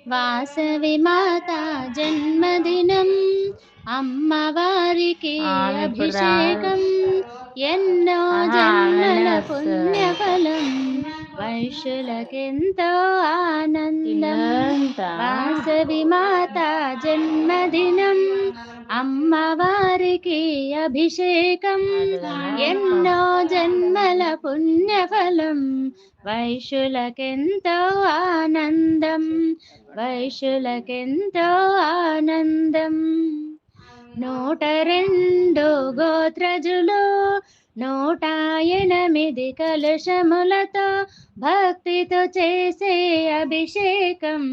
వాసవి మాత జన్మదినం అమ్మవారికి ఆమె ఇప్పుడు అభిషేకం ఎన్నో ఆహా ఆమెనే జన్మల వస్తుంది. పుణ్యఫలం వైశ్యులకెంతో ఆనందం. తిన్నంత వాసవి మాత జన్మదినం అమ్మవారికి అభిషేకం ఎన్నో జన్మల పుణ్యఫలం వైశ్యులకెంతో ఆనందం. వైశ్యులకెంతో ఆనందం. 102 గోత్రజులు 108 కలుషములతో భక్తితో చేసే అభిషేకం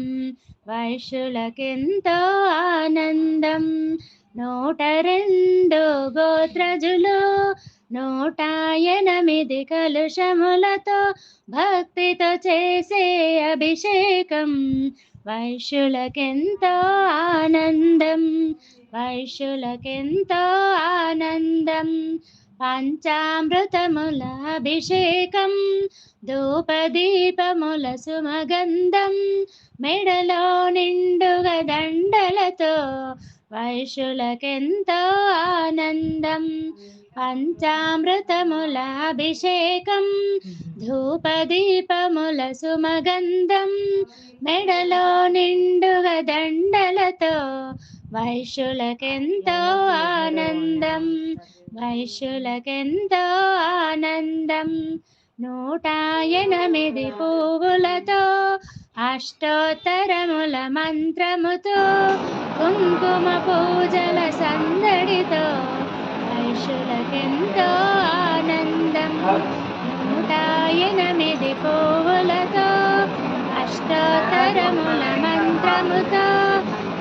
వైశ్యులకెంతో ఆనందం. 102 గోత్రజులు 108 కలుషములతో భక్తితో చేసే అభిషేకం వైశ్యులకెంతో ఆనందం. వైశ్యులకెంతో ఆనందం. పంచామృతముల అభిషేకం ధూపదీపముల సుమగంధం మెడలో నిండుగా దండలతో వైశ్యులకెంతో ఆనందం. పంచామృతముల అభిషేకం ధూపదీపముల సుమగంధం మెడలో నిండుగా దండలతో వైశ్యులకెంతో ఆనందం. వైశ్యులకెంతో ఆనందం. 108 పువ్వులతో అష్టోత్తరముల మంత్రముతో కుంకుమ పూజల సందడితో వైశ్యులకెంతో ఆనందం. 108 పువ్వులతో అష్టోత్తరముల మంత్రముతో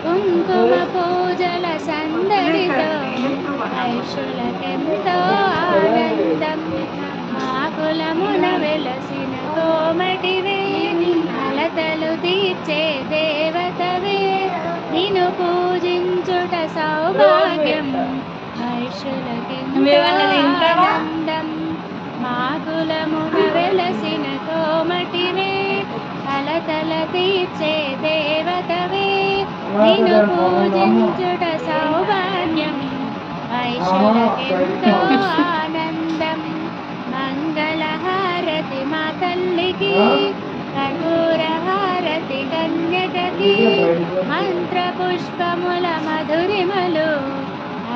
కుంకుమ పూజల సందడితో వైశ్యులకెంతో ఆనందం. ఆకులమున వెలసిన కోమటివే అలతలు తీర్చే దేవతవే నిన్ను పూజించుట సౌభాగ్యం వైశ్యులకెంతో ఆనందం. మాకులమున వెలసిన కోమటివే అలతల తీర్చే దేవతవే నిన్ను పూజించుట సౌభాగ్యం వైశ్యులకెంతో ఆనందం. మంగళహారతి మా తల్లికి కర్పూర హారతి కన్యకకి మంత్ర పుష్పముల మధురిమలు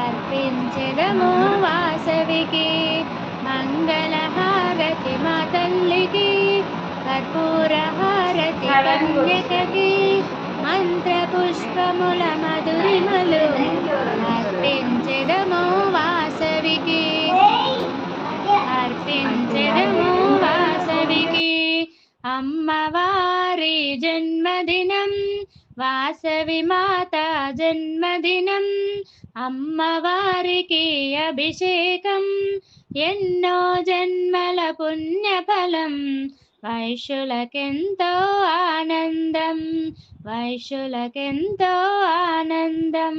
అర్పించెదము వాసవికి. మంగళహారతి మా తల్లికి కర్పూర హారతి కన్యకకి మంత్ర పుష్పముల మధురిమలు అర్పించెదము వాసవికి. అర్పించెదము వాసవికి. అమ్మవారి జన్మదినం వాసవి మాత జన్మదినం అమ్మవారికి అభిషేకం ఎన్నో జన్మల పుణ్యఫలం వైశ్యులకెంతో ఆనందం. వైశ్యులకెంతో ఆనందం.